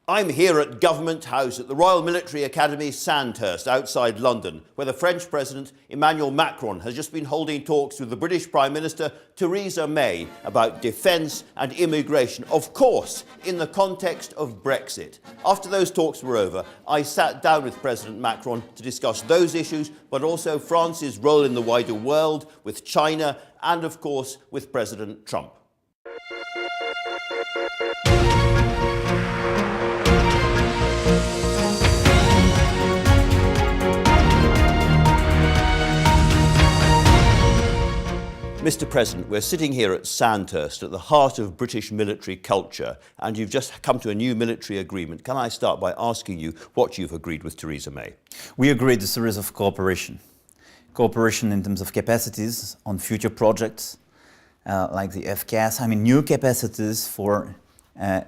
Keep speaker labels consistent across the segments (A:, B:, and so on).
A: I'm here at Government House at the Royal Military Academy, Sandhurst, outside London, where the French President Emmanuel Macron has just been holding talks with the British Prime Minister Theresa May about defence and immigration, of course, in the context of Brexit. After those talks were over, I sat down with President Macron to discuss those issues, but also France's role in the wider world, with China, and of course, with President Trump. Mr. President, we're sitting here at Sandhurst, at the heart of British military culture, and you've just come to a new military agreement. Can I start by asking you what you've agreed with Theresa May?
B: We agreed a series of cooperation. Cooperation in terms of capacities on future projects, like the FCAS, new capacities for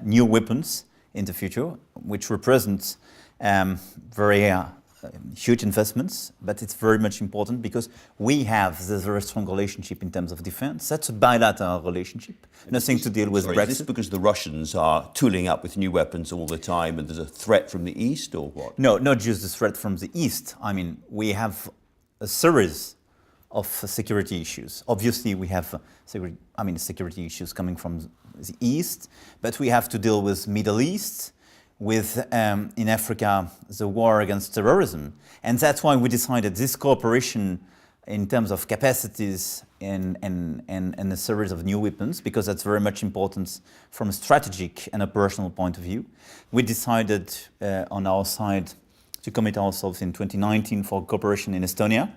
B: new weapons in the future, which represents very huge investments, but it's very much important because we have this very strong relationship in terms of defense. That's a bilateral relationship, nothing to deal with Brexit.
A: Is this because the Russians are tooling up with new weapons all the time and there's a threat from the east, or what?
B: No, not just the threat from the east. We have a series of security issues. Obviously, we have security issues coming from the east, but we have to deal with Middle East, with, in Africa, the war against terrorism. And that's why we decided this cooperation in terms of capacities and a series of new weapons, because that's very much important from a strategic and operational point of view. We decided on our side to commit ourselves in 2019 for cooperation in Estonia,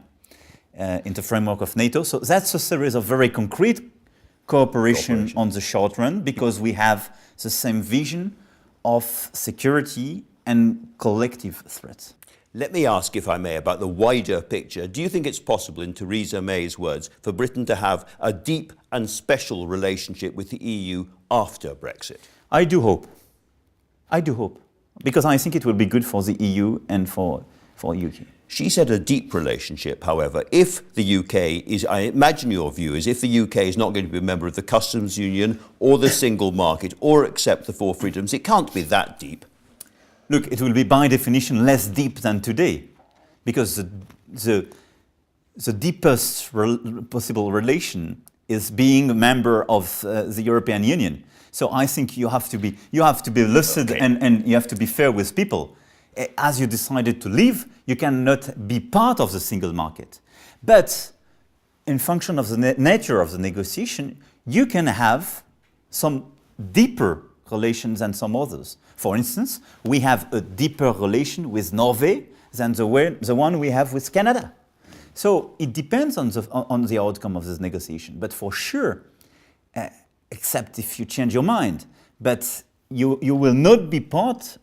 B: in the framework of NATO. So that's a series of very concrete cooperation on the short run, because we have the same vision of security and collective threats.
A: Let me ask, if I may, about the wider picture. Do you think it's possible, in Theresa May's words, for Britain to have a deep and special relationship with the EU after Brexit?
B: I do hope. Because I think it will be good for the EU and for UK.
A: She said a deep relationship, however. If the UK is, I imagine your view is, if the UK is not going to be a member of the customs union or the single market or accept the four freedoms, it can't be that deep.
B: Look, it will be by definition less deep than today, because the deepest possible relation is being a member of the European Union. So I think you have to be lucid, and you have to be fair with people. As you decided to leave, you cannot be part of the single market. But in function of the nature of the negotiation, you can have some deeper relations than some others. For instance, we have a deeper relation with Norway than the one we have with Canada. So it depends on the outcome of this negotiation. But for sure, except if you change your mind, but you will not be part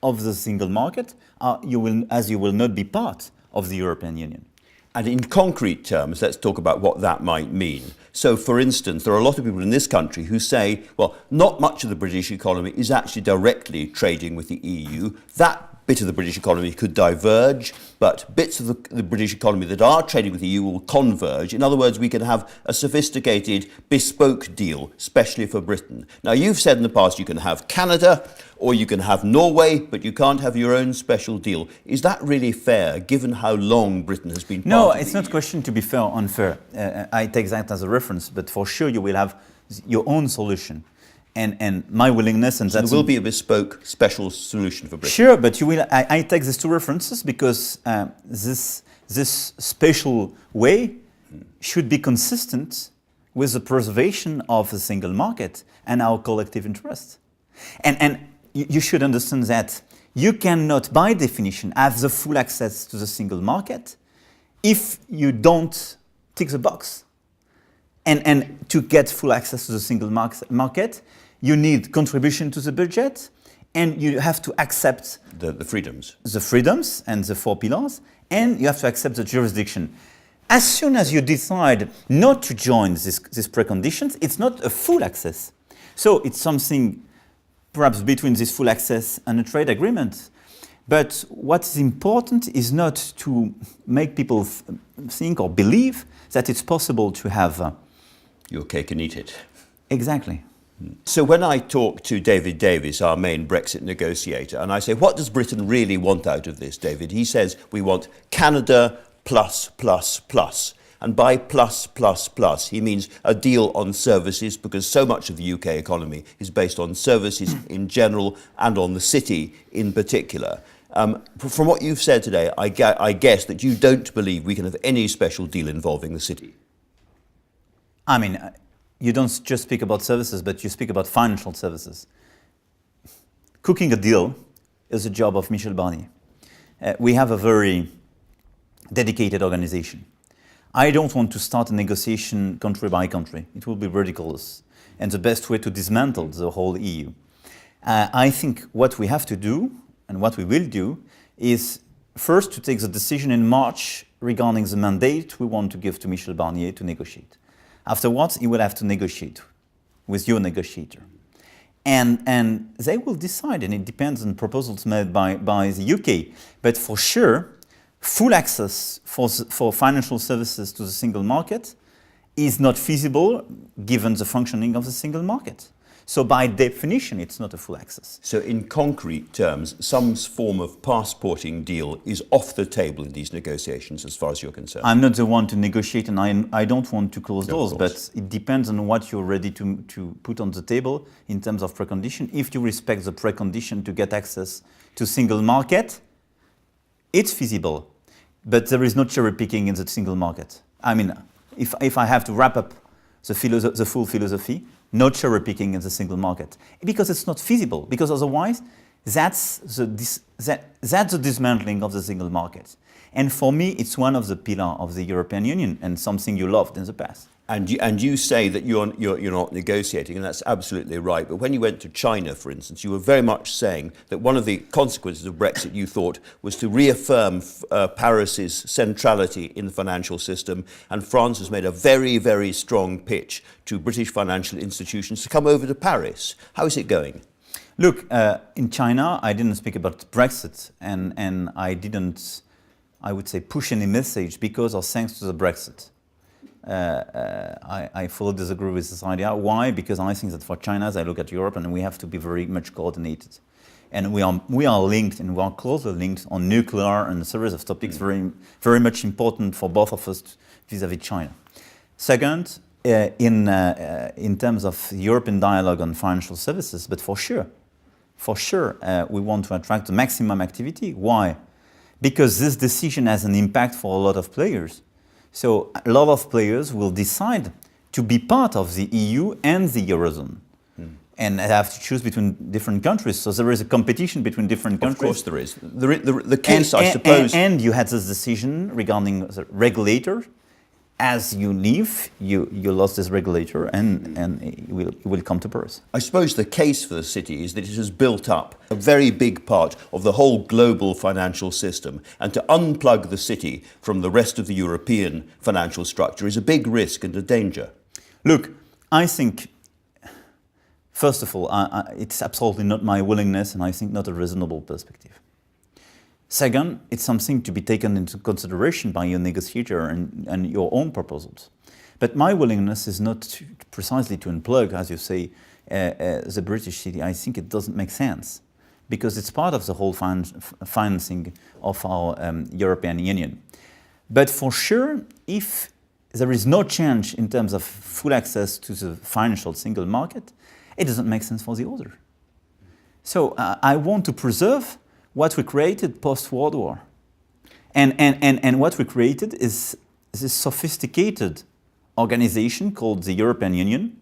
B: of the single market, you will not be part of the European Union.
A: And in concrete terms, let's talk about what that might mean. So, for instance, there are a lot of people in this country who say, well, not much of the British economy is actually directly trading with the EU. That bit of the British economy could diverge, but bits of the British economy that are trading with the EU will converge. In other words, we can have a sophisticated, bespoke deal, especially for Britain. Now, you've said in the past you can have Canada or you can have Norway, but you can't have your own special deal. Is that really fair, given how long Britain has been part of the EU?
B: No, it's not a question to be fair or unfair. I take that as a reference, but for sure you will have your own solution. And my willingness, and
A: so
B: that
A: there will be a bespoke special solution for Britain.
B: Sure, but you will. I take these two references because this special way should be consistent with the preservation of the single market and our collective interest. And you should understand that you cannot, by definition, have the full access to the single market if you don't tick the box. And to get full access to the single market, you need contribution to the budget, and you have to accept
A: the freedoms.
B: The freedoms and the four pillars, and you have to accept the jurisdiction. As soon as you decide not to join these preconditions, it's not a full access. So it's something perhaps between this full access and a trade agreement. But what's important is not to make people think or believe that it's possible to have
A: your cake and eat it.
B: Exactly.
A: So when I talk to David Davis, our main Brexit negotiator, and I say, what does Britain really want out of this, David? He says, we want Canada plus, plus, plus. And by plus, plus, plus, he means a deal on services, because so much of the UK economy is based on services in general and on the city in particular. From what you've said today, I guess that you don't believe we can have any special deal involving the city.
B: I mean, you don't just speak about services, but you speak about financial services. Cooking a deal is a job of Michel Barnier. We have a very dedicated organization. I don't want to start a negotiation country by country. It will be ridiculous and the best way to dismantle the whole EU. I think what we have to do and what we will do is first to take the decision in March regarding the mandate we want to give to Michel Barnier to negotiate. Afterwards, he will have to negotiate with your negotiator. And they will decide, and it depends on proposals made by the UK. But for sure, full access for financial services to the single market is not feasible given the functioning of the single market. So by definition, it's not a full access.
A: So in concrete terms, some form of passporting deal is off the table in these negotiations as far as you're concerned.
B: I'm not the one to negotiate, and I don't want to close doors, but it depends on what you're ready to put on the table in terms of precondition. If you respect the precondition to get access to single market, it's feasible. But there is no cherry picking in the single market. I mean, if I have to wrap up the full philosophy, no cherry picking in the single market, because it's not feasible. Because otherwise, that's the dismantling of the single market. And for me, it's one of the pillars of the European Union and something you loved in the past.
A: And you say that you're not negotiating, and that's absolutely right. But when you went to China, for instance, you were very much saying that one of the consequences of Brexit, you thought, was to reaffirm Paris's centrality in the financial system. And France has made a very, very strong pitch to British financial institutions to come over to Paris. How is it going?
B: Look, in China, I didn't speak about Brexit, and I didn't, I would say, push any message because or thanks to the Brexit. I fully disagree with this idea. Why? Because I think that for China, as I look at Europe, and we have to be very much coordinated. And we are linked, and we are closely linked on nuclear and a series of topics very, very much important for both of us vis-à-vis China. Second, in terms of European dialogue on financial services, but for sure, we want to attract the maximum activity. Why? Because this decision has an impact for a lot of players. So a lot of players will decide to be part of the EU and the Eurozone. And have to choose between different countries. So there is a competition between different countries.
A: Of course there is. The case, I suppose...
B: And you had this decision regarding the regulator. As you leave, you lost this regulator, and it will come to Paris.
A: I suppose the case for the city is that it has built up a very big part of the whole global financial system, and to unplug the city from the rest of the European financial structure is a big risk and a danger.
B: Look, I think, first of all, it's absolutely not my willingness, and I think not a reasonable perspective. Second, it's something to be taken into consideration by your negotiator and your own proposals. But my willingness is not precisely to unplug, as you say, the British city. I think it doesn't make sense because it's part of the whole financing of our European Union. But for sure, if there is no change in terms of full access to the financial single market, it doesn't make sense for the other. So I want to preserve what we created post-World War. And what we created is this sophisticated organization called the European Union,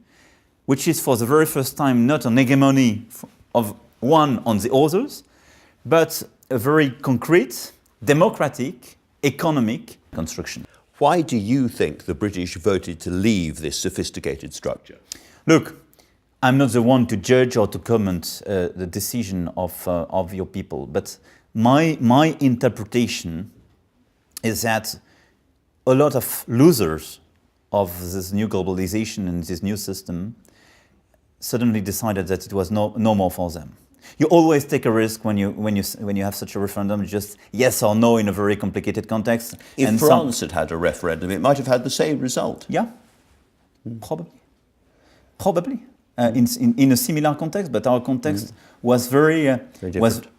B: which is for the very first time not an hegemony of one on the others, but a very concrete, democratic, economic construction.
A: Why do you think the British voted to leave this sophisticated structure?
B: Look, I'm not the one to judge or to comment the decision of your people, but my interpretation is that a lot of losers of this new globalization and this new system suddenly decided that it was no more for them. You always take a risk when you have such a referendum, just yes or no in a very complicated context.
A: If France had had a referendum, it might have had the same result.
B: Yeah, probably. in a similar context, but our context was very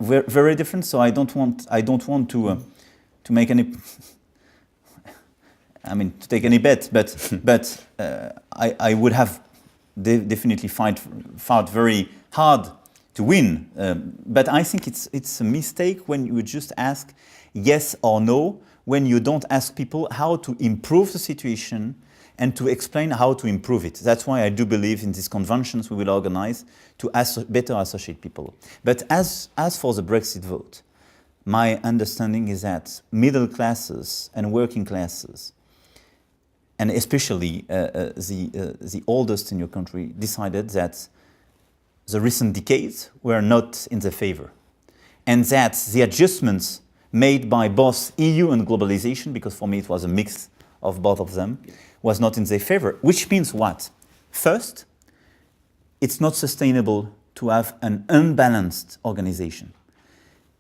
B: very different. So I don't want to make any. I mean, to take any bet, but I would have definitely fought very hard to win. But I think it's a mistake when you just ask yes or no, when you don't ask people how to improve the situation and to explain how to improve it. That's why I do believe in these conventions we will organize to better associate people. But as for the Brexit vote, my understanding is that middle classes and working classes, and especially the oldest in your country, decided that the recent decades were not in their favor, and that the adjustments made by both EU and globalization, because for me it was a mix of both of them, was not in their favor. Which means what? First, it's not sustainable to have an unbalanced organization.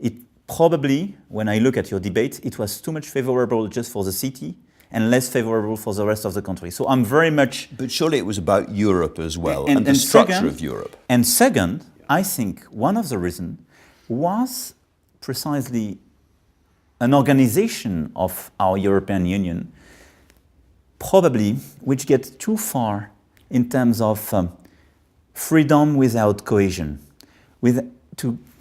B: It probably, when I look at your debate, it was too much favorable just for the city and less favorable for the rest of the country. So I'm very much...
A: But surely it was about Europe as well, and the structure of Europe.
B: And second, I think one of the reasons was precisely an organization of our European Union, probably, which gets too far in terms of freedom without cohesion,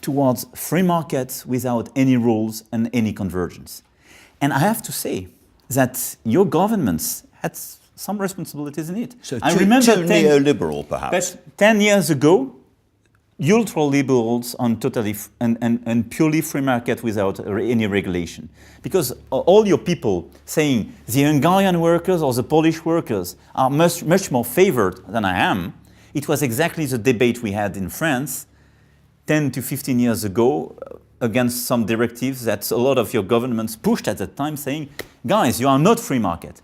B: towards free markets without any rules and any convergence. And I have to say that your governments had some responsibilities in it.
A: So too neoliberal, perhaps.
B: But 10 years ago, ultra-liberals on totally and purely free market without any regulation. Because all your people saying the Hungarian workers or the Polish workers are much more favored than I am, it was exactly the debate we had in France 10 to 15 years ago against some directives that a lot of your governments pushed at that time, saying, guys, you are not free market.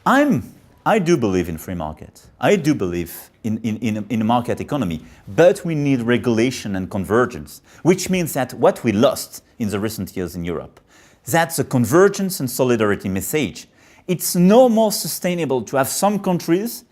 B: I do believe in free market. I do believe in a market economy, but we need regulation and convergence, which means that what we lost in the recent years in Europe, that's a convergence and solidarity message. It's no more sustainable to have some countries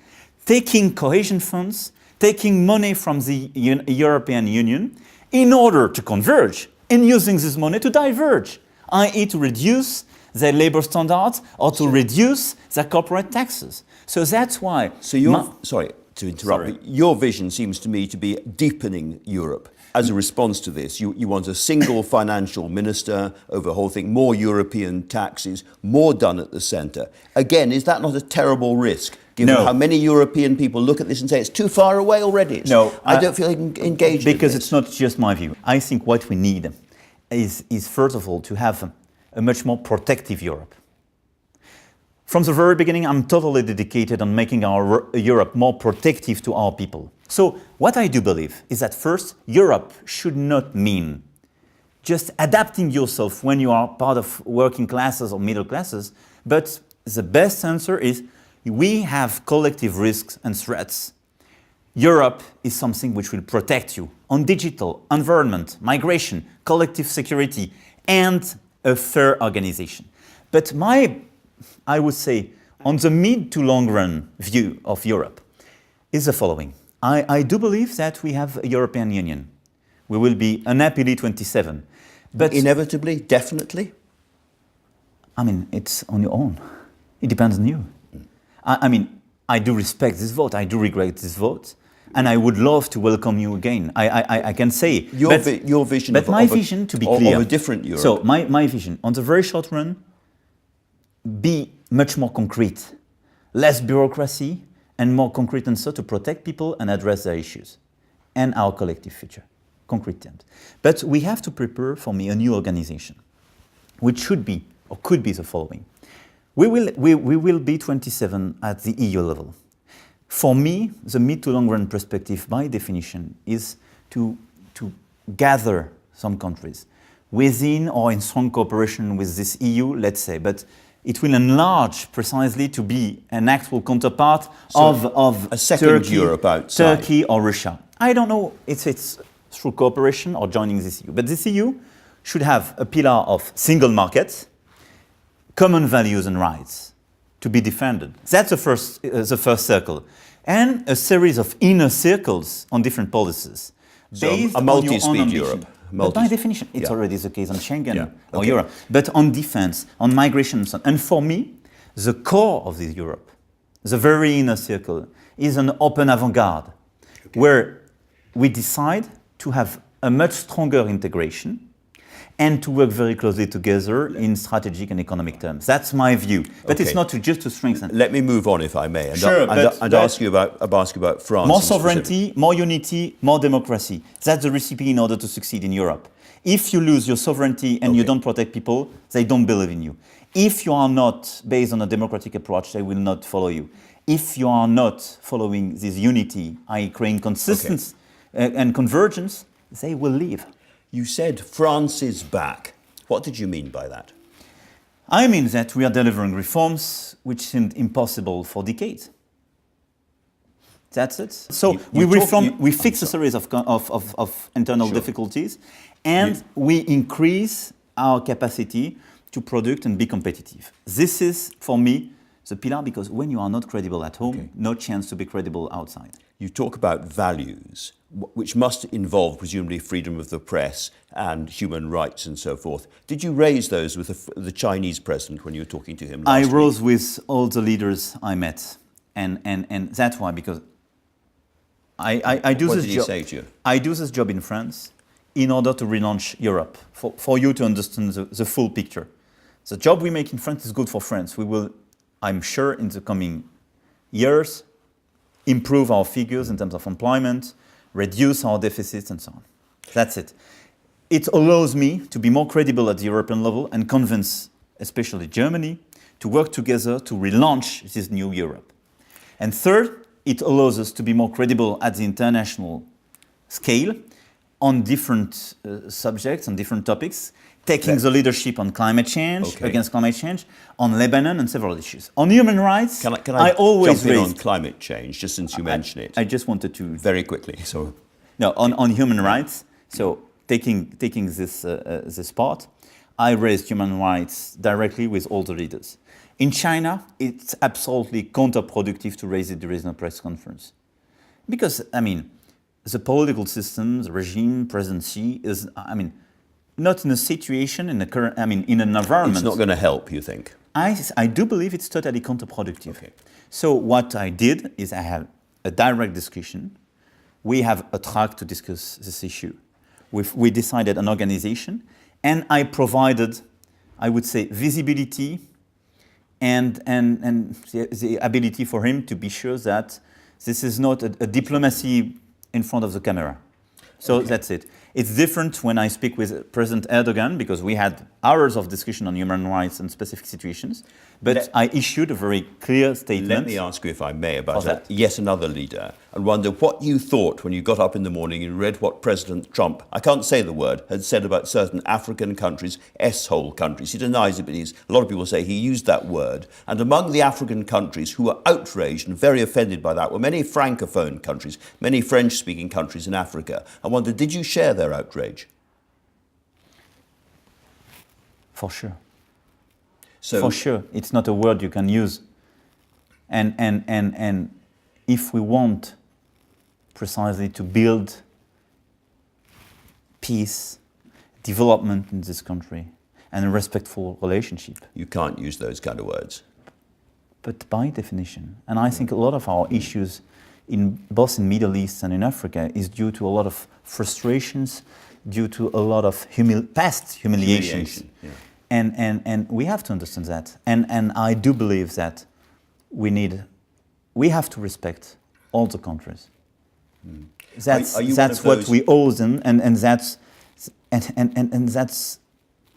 B: taking cohesion funds, taking money from the European Union in order to converge and using this money to diverge, i.e. to reduce their labor standards or to reduce their corporate taxes. So that's why...
A: So sorry to interrupt, but your vision seems to me to be deepening Europe. As a response to this, you want a single financial minister over the whole thing, more European taxes, more done at the centre. Again, is that not a terrible risk, given how many European people look at this and say it's too far away already? I don't feel engaged
B: because
A: in
B: it's not just my view. I think what we need is first of all, to have a much more protective Europe. From the very beginning, I'm totally dedicated on making our Europe more protective to our people. So what I do believe is that first, Europe should not mean just adapting yourself when you are part of working classes or middle classes, but the best answer is we have collective risks and threats. Europe is something which will protect you on digital, environment, migration, collective security, and a fair organization. But I would say, on the mid to long run view of Europe is the following. I do believe that we have a European Union. We will be unhappily 27. But
A: inevitably, definitely?
B: I mean, it's on your own. It depends on you. I mean, I do respect this vote. I do regret this vote. And I would love to welcome you again. I can say.
A: Your vision
B: but my vision, to be clear.
A: Of a different Europe.
B: So my vision, on the very short run, be much more concrete, less bureaucracy, and more concrete answer to protect people and address their issues and our collective future, concrete terms. But we have to prepare, for me, a new organization, which should be, or could be the following. We will be 27 at the EU level. For me, the mid to long run perspective, by definition, is to gather some countries within or in strong cooperation with this EU, let's say, but it will enlarge precisely to be an actual counterpart of
A: a second
B: Turkey,
A: Europe outside.
B: Turkey or Russia. I don't know if it's through cooperation or joining this EU, but this EU should have a pillar of single markets, common values and rights to be defended. That's the first circle. and a series of inner circles on different policies.
A: So
B: based
A: a
B: on your own
A: multi-speed
B: ambition.
A: Europe.
B: But by definition, it's already the case on Schengen
A: Yeah.
B: or
A: Okay.
B: Europe. But on defense, on migration, and so on. And for me, the core of this Europe, the very inner circle, is an open avant-garde, where we decide to have a much stronger integration and to work very closely together in strategic and economic terms. That's my view. But it's
A: Okay.
B: not just to strengthen.
A: Let me move on, if I may, and,
B: Sure,
A: and ask you about France.
B: More
A: in specific.
B: sovereignty, more unity, more democracy. That's the recipe in order to succeed in Europe. If you lose your sovereignty and you don't protect people, they don't believe in you. If you are not based on a democratic approach, they will not follow you. If you are not following this unity, i.e. creating consistency and convergence, they will leave.
A: You said France is back. What did you mean by that?
B: I mean that we are delivering reforms which seemed impossible for decades. That's it. So we fix a series of internal difficulties, and we increase our capacity to produce and be competitive. This is, for me, the pillar, because when you are not credible at home, no chance to be credible outside.
A: You talk about values, which must involve presumably freedom of the press and human rights and so forth. Did you raise those with the Chinese president when you were talking to him last week?
B: I rose with all the leaders I met, and that's why, because I do
A: what
B: this
A: did
B: job.
A: he say to you?
B: I do this job in France in order to relaunch Europe, for you to understand the full picture. The job we make in France is good for France. We will, I'm sure, in the coming years, improve our figures in terms of employment, reduce our deficits, and so on. That's it. It allows me to be more credible at the European level and convince, especially Germany, to work together to relaunch this new Europe. And third, it allows us to be more credible at the international scale on different subjects, on different topics, taking the leadership on climate change, against climate change, on Lebanon and several issues. On human rights,
A: Can I
B: always
A: jump in
B: raise...
A: on climate change, just since you mention it?
B: I just wanted to...
A: Very quickly. So,
B: No, on human rights, so taking this part, I raised human rights directly with all the leaders. In China, it's absolutely counterproductive to raise it during a press conference. Because, I mean, the political system, the regime, presidency is, I mean, not in a situation, in an environment.
A: it's not going to help, you think?
B: I do believe it's totally counterproductive. So what I did is I had a direct discussion. We have a track to discuss this issue. We decided an organization, and I provided, I would say, visibility and the ability for him to be sure that this is not a diplomacy in front of the camera. So that's it. It's different when I speak with President Erdogan, because we had hours of discussion on human rights and specific situations, but I issued a very clear statement.
A: Let me ask you, if I may, about that. Yet another leader, and wonder what you thought when you got up in the morning and read what President Trump, I can't say the word, had said about certain African countries, S-hole countries. He denies it, but a lot of people say he used that word. And among the African countries who were outraged and very offended by that were many Francophone countries, many French-speaking countries in Africa. I wonder, did you share their outrage?
B: For sure.
A: So,
B: for sure, it's not a word you can use. And if we want precisely to build peace, development in this country, and a respectful relationship.
A: You can't use those kind of words.
B: But by definition, and I think a lot of our issues both in Middle East and in Africa is due to a lot of frustrations, due to a lot of past humiliations.
A: Yeah.
B: And we have to understand that. And I do believe that we have to respect all the countries. That's what we owe them, and that's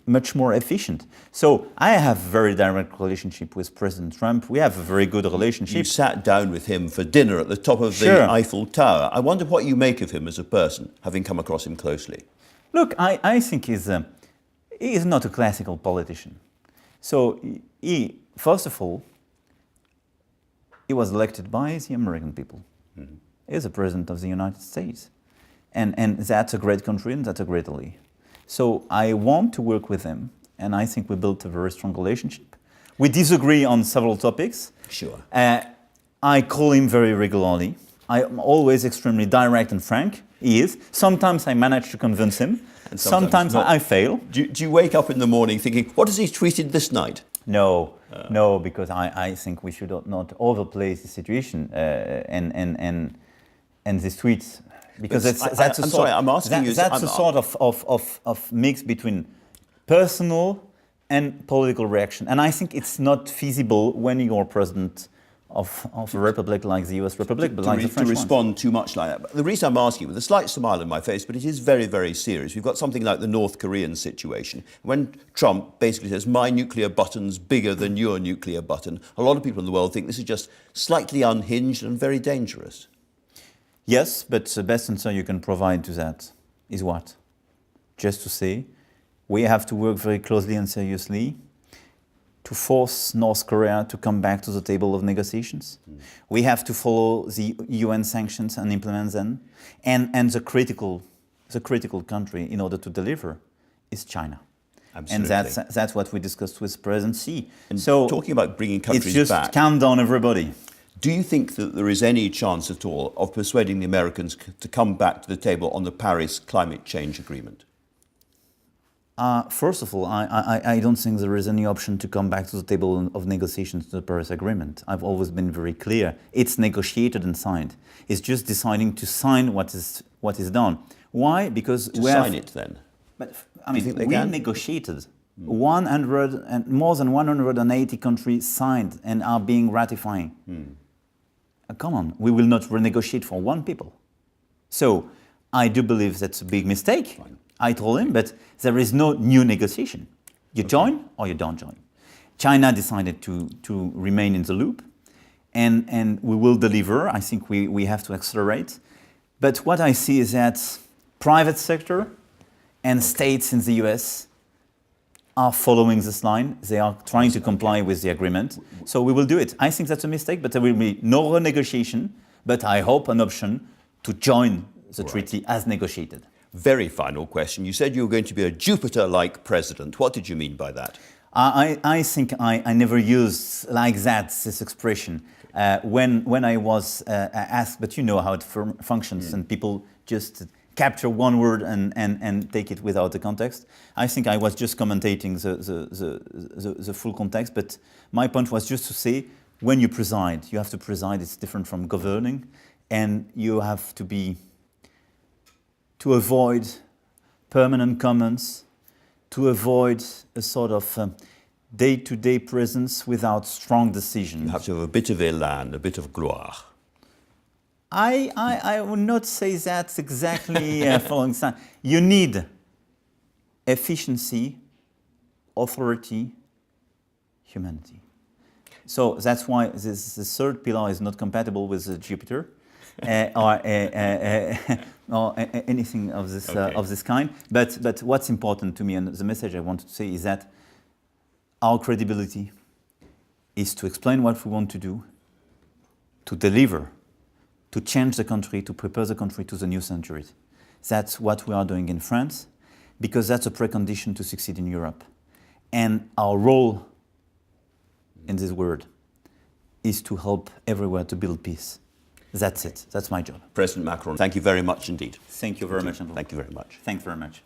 B: much more efficient. So I have a very direct relationship with President Trump. We have a very good relationship.
A: You sat down with him for dinner at the top of the Eiffel Tower. I wonder what you make of him as a person, having come across him closely.
B: Look, I think he is not a classical politician. So first of all, he was elected by the American people. Mm-hmm. He is the president of the United States. And that's a great country and that's a great ally. So I want to work with him, and I think we built a very strong relationship. We disagree on several topics.
A: Sure.
B: I call him very regularly. I'm always extremely direct and frank. He is. Sometimes I manage to convince him.
A: And
B: sometimes
A: not.
B: I fail.
A: Do you wake up in the morning thinking, what has he tweeted this night?
B: No, no, because I think we should not overplay the situation and these tweets, because that's a sort of mix between personal and political reaction, and I think it's not feasible when you're president of a republic like the US Republic, but like the French one.
A: To respond too much like that. But the reason I'm asking, with a slight smile on my face, but it is very, very serious. We've got something like the North Korean situation. When Trump basically says, my nuclear button's bigger than your nuclear button, a lot of people in the world think this is just slightly unhinged and very dangerous.
B: Yes, but the best answer you can provide to that is what? Just to say, we have to work very closely and seriously to force North Korea to come back to the table of negotiations. We have to follow the UN sanctions and implement them. And the critical country in order to deliver is China.
A: Absolutely.
B: And that's what we discussed with President Xi.
A: And
B: so
A: talking about bringing countries
B: it's just
A: back,
B: calm down, everybody.
A: Do you think that there is any chance at all of persuading the Americans to come back to the table on the Paris climate change agreement?
B: First of all, I don't think there is any option to come back to the table of negotiations to the Paris Agreement. I've always been very clear. It's negotiated and signed. It's just deciding to sign what is done. Why? Because
A: we sign it then.
B: But I mean, we negotiated. 100 and more than 180 countries signed and are being ratifying. Come on, we will not renegotiate for one people. So I do believe that's a big mistake. Fine. I told him, but there is no new negotiation. You join or you don't join. China decided to remain in the loop, and we will deliver. I think we have to accelerate. But what I see is that private sector and states in the US are following this line. They are trying to comply with the agreement. So we will do it. I think that's a mistake, but there will be no renegotiation, but I hope an option to join the treaty as negotiated.
A: Very final question. You said you were going to be a Jupiter-like president. What did you mean by that?
B: I think I never used like that, this expression. When I was asked, but you know how it functions, and people just capture one word and take it without the context. I think I was just commentating the full context, but my point was just to say, when you preside, you have to preside. It's different from governing, and you have to avoid permanent comments, to avoid a sort of day-to-day presence without strong decisions.
A: You have to have a bit of élan, a bit of gloire.
B: I would not say that's exactly following sign. You need efficiency, authority, humanity. So that's why the third pillar is not compatible with Jupiter. Or anything of this kind. But what's important to me, and the message I wanted to say, is that our credibility is to explain what we want to do, to deliver, to change the country, to prepare the country to the new century. That's what we are doing in France, because that's a precondition to succeed in Europe. And our role in this world is to help everywhere to build peace. That's it. That's my job.
A: President Macron, thank you very much indeed.
B: Thank you very much, Andrew.
A: Thank you very much.
B: Thanks very much.